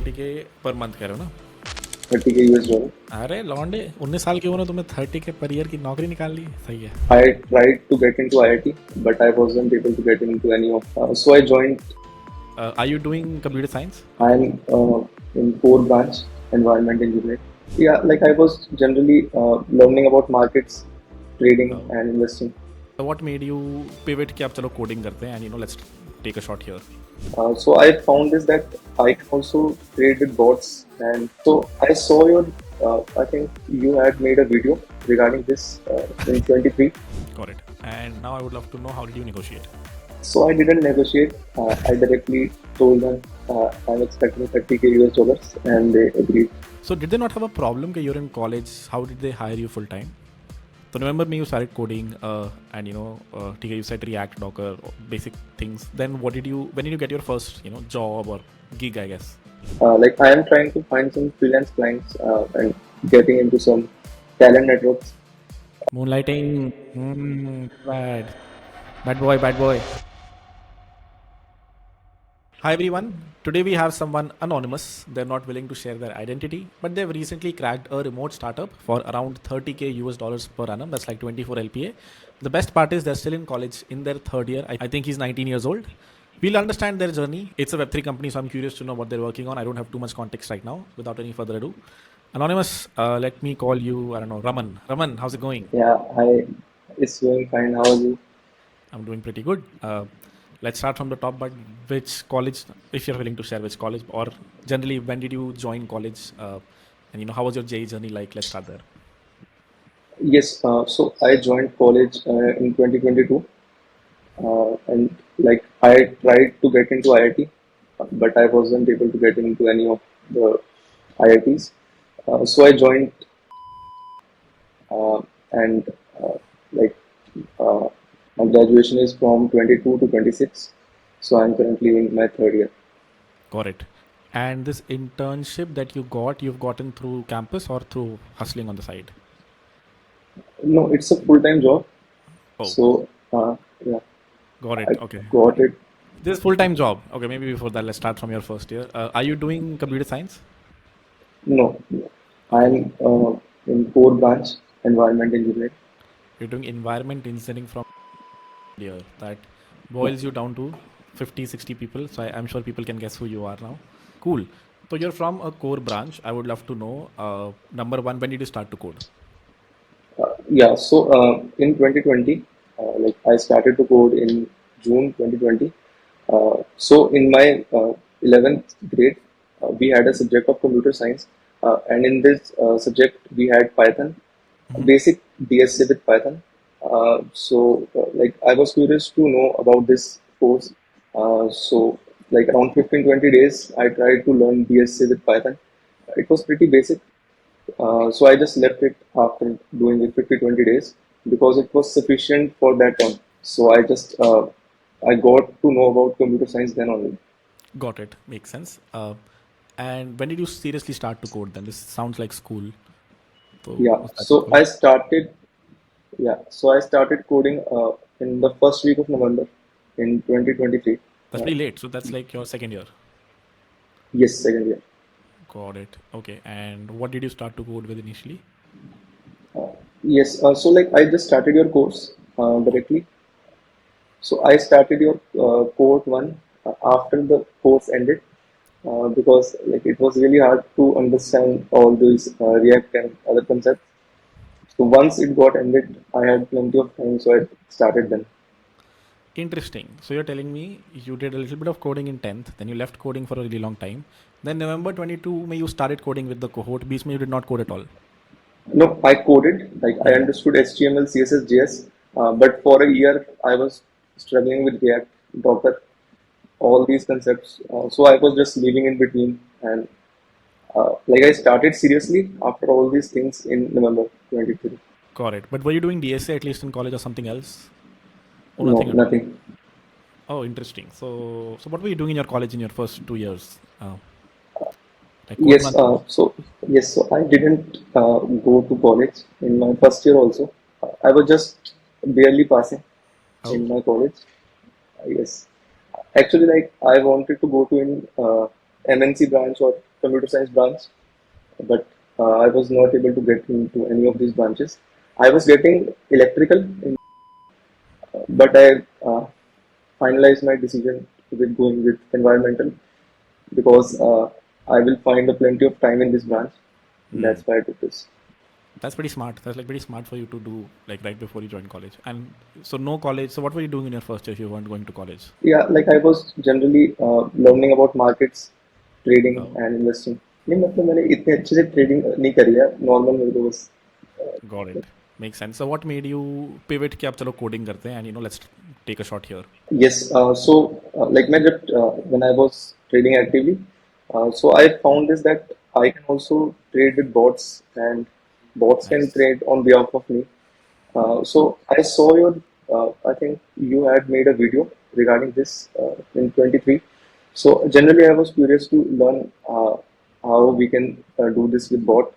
30K per month कह रहे हो ना? 30K US dollar. अरे लौंडे 19 साल के हो ना, तुमने 30K पर ईयर की नौकरी निकाल ली, सही है। I tried to get into IIT, but I wasn't able to get into any of. So I joined. Are you doing computer science? I'm in core branch, environment engineering. Yeah, like I was generally learning about markets, trading and investing. What made you pivot कि अब चलो coding करते हैं and let's take a shot here? So I found is that I can also trade with bots, and so I saw your. I think you had made a video regarding this in 23. Got it. And now I would love to know, how did you negotiate? So I didn't negotiate. I directly told them I'm expecting 30K US dollars, and they agreed. So did they not have a problem that you're in college? How did they hire you full time? So remember me, you started coding and you said React, Docker, basic things. Then when did you get your first job or gig, I guess? Like I am trying to find some freelance clients and getting into some talent networks. Moonlighting, bad boy. Hi everyone, today we have someone anonymous. They're not willing to share their identity, but they've recently cracked a remote startup for around 30K US dollars per annum. That's like 24 LPA. The best part is they're still in college in their 3rd year. I think he's 19 years old. We'll understand their journey. It's a Web3 company, so I'm curious to know what they're working on. I don't have too much context right now. Without any further ado, anonymous, let me call you, I don't know, Raman. Raman, how's it going? Yeah, it's going fine. How are you? I'm doing pretty good. Let's start from the top, but which college, if you're willing to share which college, or generally when did you join college, and how was your JEE journey like? Let's start there. Yes, so I joined college in 2022, and like I tried to get into IIT, but I wasn't able to get into any of the IITs. So I joined, and like my graduation is from 22 to 26, so I'm currently in my 3rd year. Got it. And this internship that you've gotten through campus or through hustling on the side? No, it's a full-time job. Oh. So yeah. Got it. Okay. Got it. This full-time job. Okay, maybe before that, let's start from your first year. Are you doing computer science? No. I'm in core branch, environment engineering. You're doing environment engineering from here. That boils you down to 50, 60 people. So I'm sure people can guess who you are now. Cool. So you're from a core branch. I would love to know, number one, when did you start to code? Yeah, so in 2020, like I started to code in June 2020. So in my 11th grade, we had a subject of computer science, and in this subject we had Python, basic DSA with Python. So like I was curious to know about this course. So like around 15-20 days, I tried to learn DSA with Python. It was pretty basic. So I just left it after doing it 50-20 days because it was sufficient for that term. So I just I got to know about computer science then only. Got it. Makes sense. And when did you seriously start to code then? This sounds like school. So Yeah. So I started. Yeah. So I started coding in the first week of November in 2023. That's pretty late. So that's like your second year. Yes, second year. Got it. Okay. And what did you start to code with initially? Yes. So like I just started your course directly. So I started your code one after the course ended because like it was really hard to understand all these React and other concepts. So once it got ended, I had plenty of time, so I started then. Interesting. So you're telling me you did a little bit of coding in 10th, then you left coding for a really long time. Then November 22, you started coding with the cohort. Beast, you did not code at all. No, I coded. Like I understood HTML, CSS, JS, but for a year I was struggling with React, Docker, all these concepts. So I was just leaving in between, and like I started seriously after all these things in November 23. Got it. But were you doing DSA at least in college or something else? Or No, nothing. Oh, interesting. So what were you doing in your college in your first 2 years? Yes. So I didn't go to college in my first year also. I was just barely passing in my college. Yes. Actually, like I wanted to go to in MNC branch or computer science branch, but I was not able to get into any of these branches. I was getting electrical, but I finalized my decision with going with environmental because I will find a plenty of time in this branch. That's why I took this. That's pretty smart. That's like pretty smart for you to do like right before you join college. And so no college. So what were you doing in your first year if you weren't going to college? Yeah, like I was generally learning about markets, trading Oh. and investing. नहीं मतलब मैंने इतने अच्छे से trading नहीं करी है normal मेरे को बस Got it. Makes sense. So what made you pivot कि अब चलो coding करते हैं and let's take a shot here. yes so like मैं जब when I was trading actively so I found this that I can also trade with bots and bots can Nice. trade on behalf of me. So I saw your I think you had made a video regarding this in 23. So generally I was curious to learn how we can do this with bot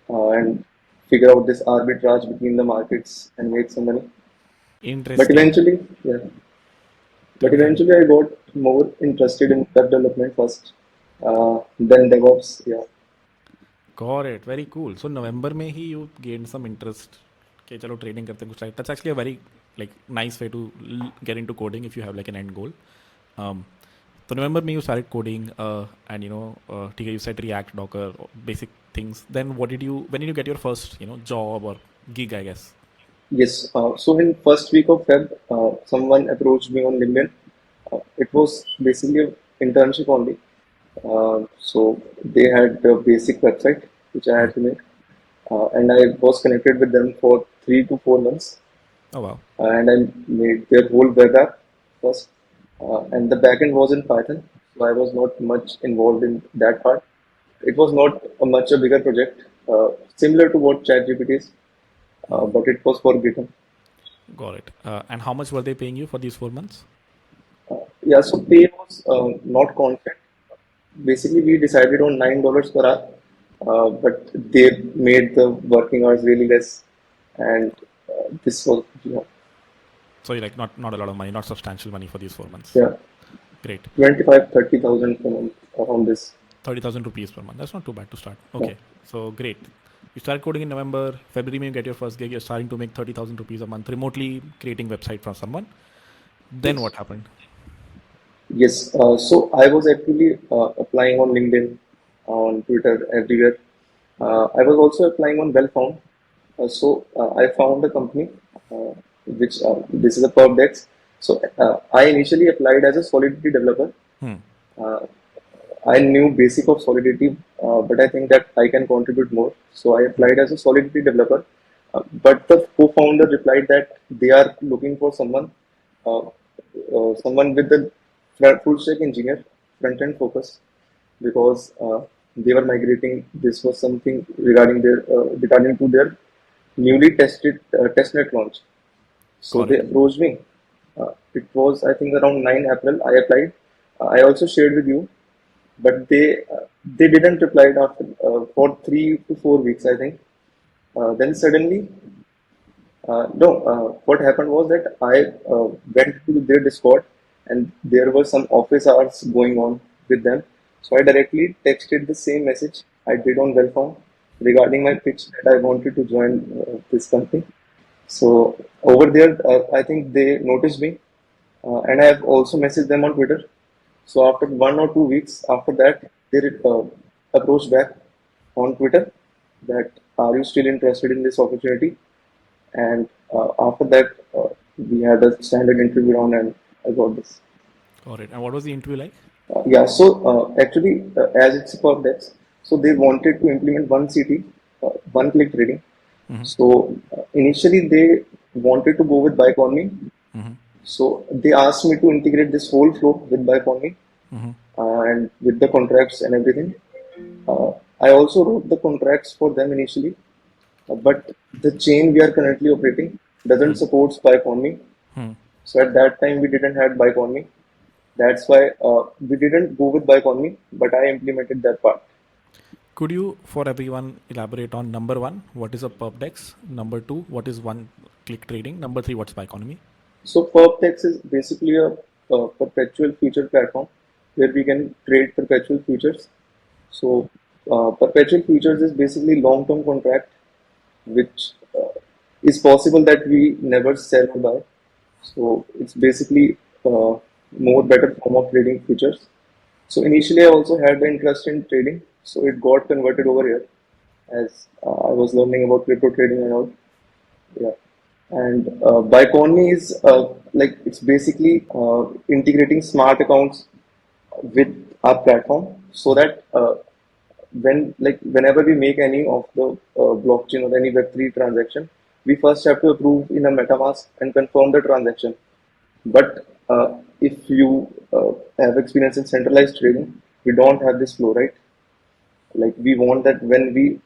and figure out this arbitrage between the markets and make some money. But Interesting. eventually, yeah. But eventually I got more interested in web development first, then DevOps. Yeah. Got it. Very cool. So November में ही you gained some interest कि चलो trading करते हैं कुछ like that's actually a very like nice way to get into coding if you have like an end goal. So November में you started coding and ठीक है you said React, Docker, basic things. Then when did you get your first job or gig I guess? Yes. So in first week of Feb, someone approached me on LinkedIn. It was basically an internship only. So they had a basic website which I had to make, and I was connected with them for 3 to 4 months. Oh wow. And I made their whole web app first, and the backend was in Python. So I was not much involved in that part. It was not a bigger project, similar to what ChatGPT is, but it was for GitHub. Got it. And how much were they paying you for these 4 months? Yeah, so pay was not constant. Basically, we decided on $9 per hour, but they made the working hours really less, and this was So you like not a lot of money, not substantial money for these 4 months. yeah Great. 25,000-30,000 per month around this. 30,000 rupees per month. That's not too bad to start. Okay. So great. You started coding in November. February, you get your first gig. You're starting to make 30,000 rupees a month remotely creating website for someone. Then Yes. what happened? Yes, so I was actually applying on LinkedIn, on Twitter, everywhere. I was also applying on Well-Found. So I found a company which this is a 𝗏𝗏𝗀𝗀𝗀𝗏𝗏. So I initially applied as a Solidity developer. Uh, I knew basic of Solidity, but I think that I can contribute more. So I applied as a Solidity developer. But the co-founder replied that they are looking for someone with the full stack engineer, front end focus, because they were migrating. This was something regarding to their newly tested testnet launch. So Got they it. approached me. It was I think around 9 April. I applied. I also shared with you, but they didn't reply after for 3 to 4 weeks I think. Then suddenly no, what happened was that I went to their Discord and there were some office hours going on with them. So I directly texted the same message I did on Wellfound regarding my pitch that I wanted to join this company. So over there, I think they noticed me, and I have also messaged them on Twitter. So after 1 or 2 weeks after that, they approached back on Twitter that are you still interested in this opportunity? And after that, we had a standard interview round, and I got this. Got it. And what was the interview like? Yeah, so actually, as it's for that, so they wanted to implement one CT, one-click trading. So initially, they wanted to go with Buy Call Me. So they asked me to integrate this whole flow with Buy Call Me and with the contracts and everything. I also wrote the contracts for them initially, but the chain we are currently operating doesn't support Buy Call Me. So at that time, we didn't have Buy Call Me. That's why we didn't go with Buy Call Me, but I implemented that part. Could you, for everyone, elaborate on number 1, what is a 𝗏𝗏𝗀𝗀𝗃? Number 2, what is one-click trading? Number 3, what's Buy Economy? So 𝗏𝗏𝗀𝗃 is basically a perpetual future platform. where we can trade perpetual futures. So perpetual futures is basically long-term contract, which is possible that we never sell or buy. So it's basically more better form of trading futures. So initially I also had the interest in trading, so it got converted over here as I was learning about crypto trading and all. Yeah. And Biconomy is like it's basically integrating smart accounts with our platform so that whenever we make any of the blockchain or any Web3 transaction, we first have to approve in a MetaMask and confirm the transaction. But if you have experience in centralized trading, we don't have this flow, right? Like we want that when we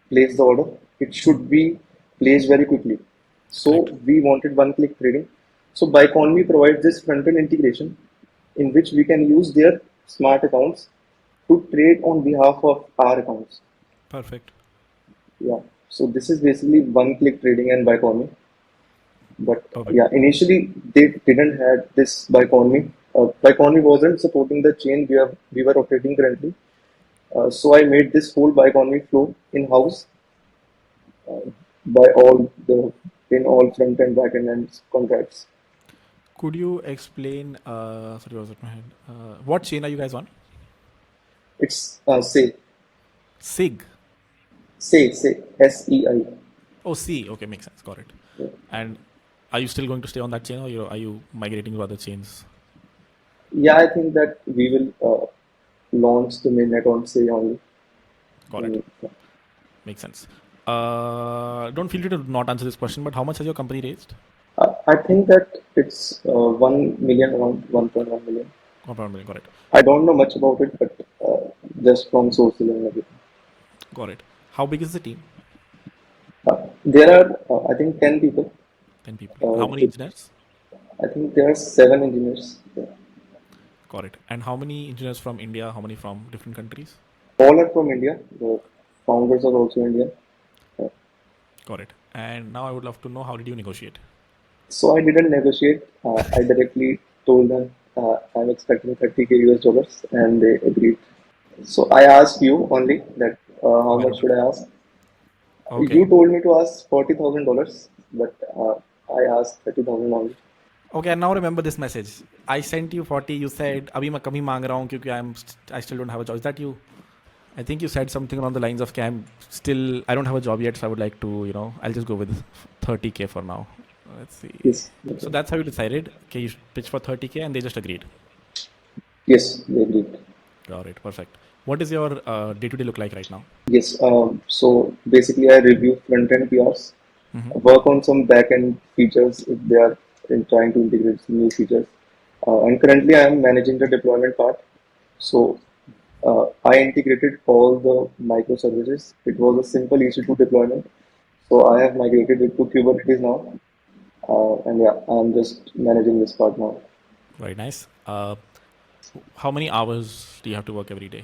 place the order, it should be placed very quickly. So Correct. we wanted one-click trading. So Biconomy provides this front-end integration in which we can use their smart accounts to trade on behalf of our accounts. Perfect. Yeah. So this is basically one-click trading and Biconomy. But Perfect. yeah, initially they didn't had this Biconomy. Biconomy wasn't supporting the chain we were operating currently. So I made this whole Biconomy flow in-house by all the in all front and back end and contracts. Could you explain? Sorry, what was it my head? What chain are you guys on? It's SIG. say SEI. Oh, C. Okay, makes sense. Got it. Yeah. And are you still going to stay on that chain, or are you migrating to other chains? Yeah, I think that we will launch the mainnet on say only. Got it. Makes sense. Don't feel free to not answer this question, but how much has your company raised? I think that it's 1 million, around 1.1 million. 1 million. Got it. I don't know much about it, but just from sources and everything. Got it. How big is the team? There are, I think, 10 people. 10 people. How many with- engineers? I think there are 7 engineers. Yeah. Got it. And how many engineers from India? How many from different countries? All are from India. The founders are also Indian. Got it. And now I would love to know, how did you negotiate? So I didn't negotiate. I directly told them I'm expecting 30K US dollars, and they agreed. So I asked you only that how Why much not? should I ask? Okay. You told me to ask $40,000, but I asked 30,000 only. Okay, and now remember this message. I sent you 40. You said, "अभी मैं कम ही मांग रहा हूँ क्योंकि I still don't have a job." Is that you? I think you said something along the lines of, I don't have a job yet, so I would like to, I'll just go with 30K for now." Let's see. Yes. So that's how you decided. Okay, you pitch for 30K, and they just agreed. Yes, they agreed. Got it. Perfect. What is your day-to-day look like right now? Yes. So basically, I review front-end PRs, work on some back-end features if they are trying to integrate some new features. And currently, I am managing the deployment part. So I integrated all the microservices. It was a simple EC2 deployment. So I have migrated it to Kubernetes now. And yeah, I'm just managing this part now. Very nice. How many hours do you have to work every day?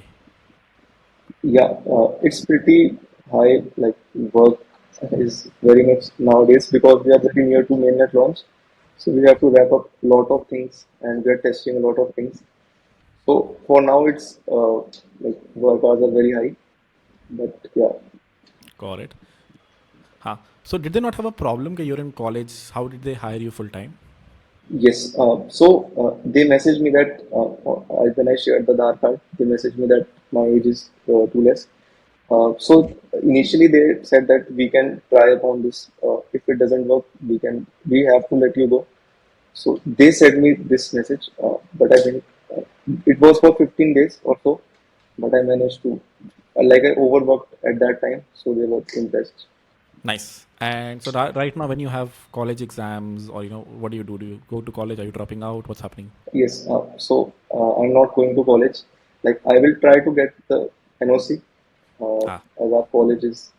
Yeah, it's pretty high. Like work is very much nowadays because we are very near to mainnet launch. So we have to wrap up a lot of things and we are testing a lot of things. So for now, it's like work hours are very high. But yeah, Got it. Huh. So did they not have a problem that you're in college? How did they hire you full time? yes. So they messaged me that when I shared the Aadhaar card, they messaged me that my age is too less. So initially they said that we can try upon this. If it doesn't work, we have to let you go. So they sent me this message, but I think it was for 15 days or so. But I managed to, like I overworked at that time, so they were impressed. Nice. And so right now, when you have college exams, or what do you do? Do you go to college? Are you dropping out? What's happening? Yes, so I'm not going to college. Like I will try to get the NOC, Ah, as our college is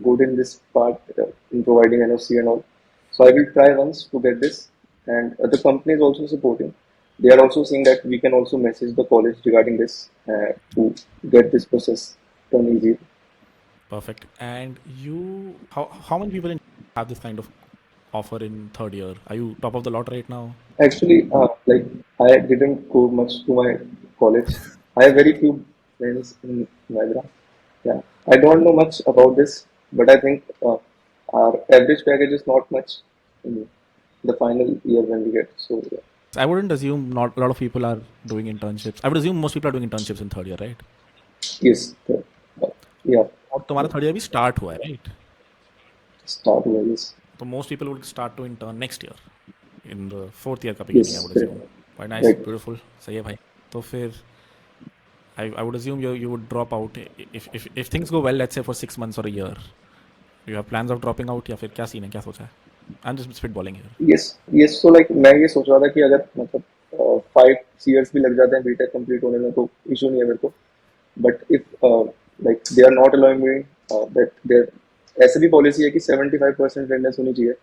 good in this part in providing NOC and all. So I will try once to get this, and the company is also supporting. They are also saying that we can also message the college regarding this to get this process done easy. perfect. And how many people have this kind of offer in third year? Are you top of the lot right now? Actually, like I didn't go much to my college. I have very few friends in Niagara. Yeah, I don't know much about this, but I think our average package is not much in the final year when we get. So yeah. I wouldn't assume not a lot of people are doing internships. I would assume most people are doing internships in 3rd year, right? Yes, yeah, और तुम्हारा 3rd year भी start हुआ है, right? start yes. So most people would start to intern next year in the 4th year का beginning, I Yes, would correct. assume. Quite nice, Right. beautiful. सही है भाई. तो फिर I would assume you would drop out if things go well, let's say for 6 months or a year. Do you have plans of dropping out या फिर क्या scene है, क्या सोचा है? I'm just spitballing here. Yes, yes. So like मैं ये सोच रहा था कि अगर मतलब 5 years भी लग जाते हैं बीटेक कंप्लीट होने में तो इशू नहीं है मेरे को. But if like they are not allowing me that there ऐसे भी पॉलिसी है कि 75% अटेंडेंस होनी चाहिए.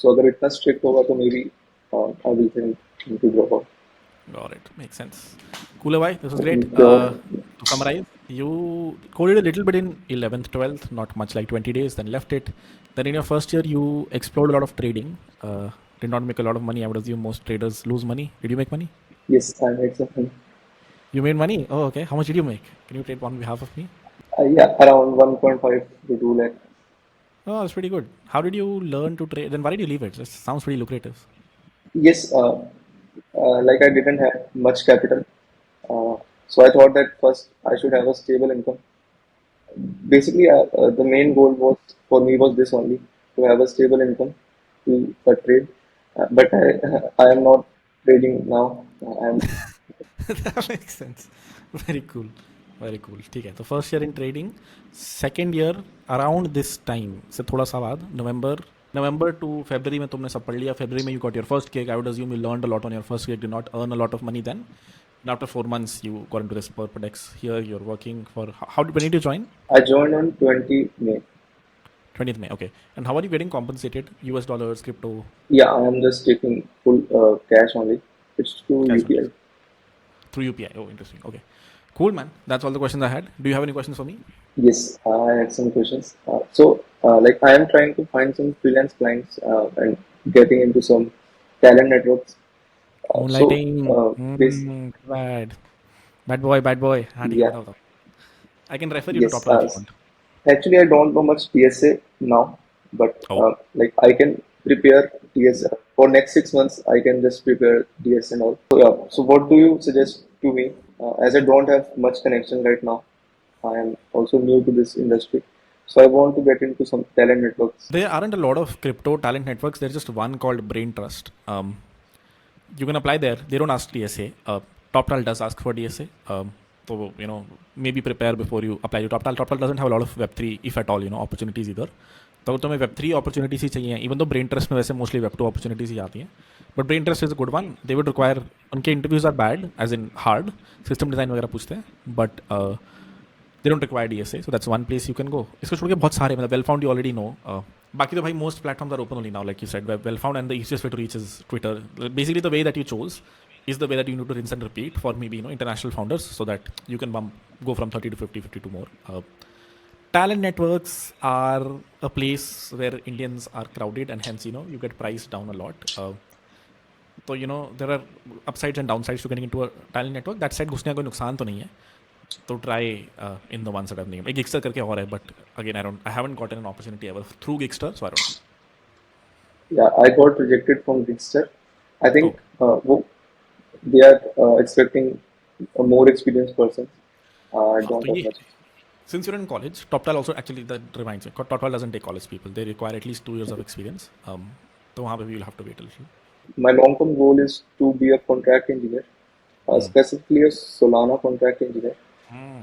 So अगर इतना स्ट्रिक्ट होगा तो may be I will think to drop out. Got it. Makes sense. Cool, bhai. This was great. Uh, To summarize, you coded a little bit in 11th, 12th, not much like 20 days, then left it. Then in your first year, you explored a lot of trading. Did not make a lot of money. I would assume most traders lose money. Did you make money? yes, I made something. You made money? Oh, okay. How much did you make? Can you trade on behalf of me? Yeah, around 1.5 to 2 lakh. Oh, that's pretty good. How did you learn to trade? Then why did you leave it? That sounds pretty lucrative. Yes, like I didn't have much capital. So I thought that first I should have a stable income. Basically, the main goal was for me was this only, to have a stable income to trade. But I am not trading now. I am That makes sense. Very cool. Very cool. ठीक है. तो first year in trading, second year around this time से थोड़ा सा बाद November to February में तुमने सब पढ़ लिया. February में you got your first gig. I would assume you learned a lot on your first gig. Did not earn a lot of money then. And after 4 months, you got into this 𝗟𝗶𝗸𝗀𝗀. Here you're working for when did you join? I joined on 20 May. 20th May. Okay. And how are you getting compensated? US dollars, crypto, Yeah, I am just taking full cash only. It's through cash UPI. only? Through UPI. Oh, interesting. Okay. Cool, man. That's all the questions I had. Do you have any questions for me? Yes, I had some questions. Like I am trying to find some freelance clients and getting into some talent networks. Moonlighting. This, Bad. Bad boy, bad boy. हाँ ठीक है, yeah, बताओ. I can refer you to yes. Top Talent if you want. Actually, I don't know much TSA now, but Oh. like I can prepare TSA for next 6 months. I can just prepare TSA and all. So yeah. So what do you suggest to me? As I don't have much connection right now, I am also new to this industry. So I want to get into some talent networks. There aren't a lot of crypto talent networks. There's just one called Brain Trust. You can apply there. They don't ask DSA. TopTal does ask for DSA. So maybe prepare before you apply to TopTal. TopTal doesn't have a lot of Web3, if at all, opportunities either. तो तुम्हें Web3 opportunities ही चाहिए. Even though Brain Trust में वैसे mostly Web2 opportunities ही आती हैं. But Brain Trust is a good one. They would require, उनके interviews are bad, as in hard. System design वगैरह पूछते हैं. But they don't require DSA. So that's one place you can go. इसको छोड़ के बहुत सारे मतलब Well-Found you already know. बाकी तो भाई most platforms are open only now, like you said. Well-Found and the easiest way to reach is Twitter. Basically the way that you chose is the way that you need to rinse and repeat for maybe international founders, so that you can go from 30 to 50, 50 to more. Talent networks are a place where Indians are crowded, and hence you get priced down a lot. So there are upsides and downsides to getting into a talent network. That said, घुसने का कोई नुकसान तो नहीं है. So try in the ones that I've named. एक Gigster करके और है, but again I haven't gotten an opportunity ever through Gigster, so I don't know. Yeah, I got rejected from Gigster. I think they are expecting a more experienced person. I don't have much. Since you're in college, TopTal also actually, that reminds me, TopTal doesn't take college people. They require at least 2 years of experience. So वहाँ पे भी you'll have to wait a little. My long-term goal is to be a contract engineer, specifically a Solana contract engineer.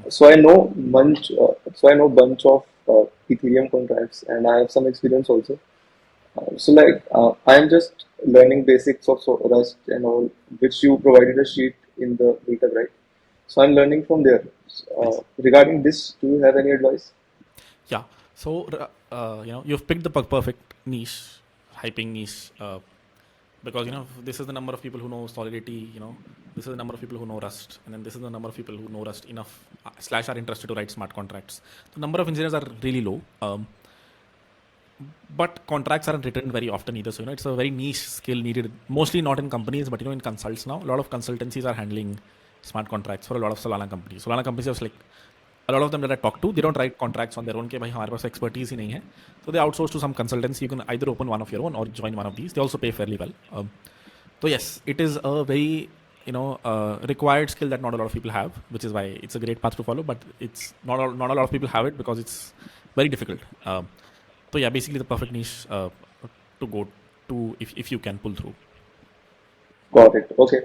So I know bunch of Ethereum contracts, and I have some experience also. I am just learning basics of Rust and all, which you provided a sheet in the meetup, right? So I'm learning from there. Regarding this, do you have any advice? Yeah. So you've picked the perfect niche, hyping niche, because this is the number of people who know Solidity. This is the number of people who know Rust, and then this is the number of people who know Rust enough / are interested to write smart contracts. The number of engineers are really low. But contracts aren't written very often either. So, it's a very niche skill needed, mostly not in companies, but, in consults now. A lot of consultancies are handling smart contracts for a lot of Solana companies. Solana companies are like a lot of them that I talk to, they don't write contracts on their own. कि भाई हमारे पास expertise ही नहीं है. So they outsource to some consultants. You can either open one of your own or join one of these. They also pay fairly well. So yes, it is a very required skill that not a lot of people have, which is why it's a great path to follow. But it's not a lot of people have it because it's very difficult. So yeah, basically the perfect niche to go to if you can pull through. Got it. Okay.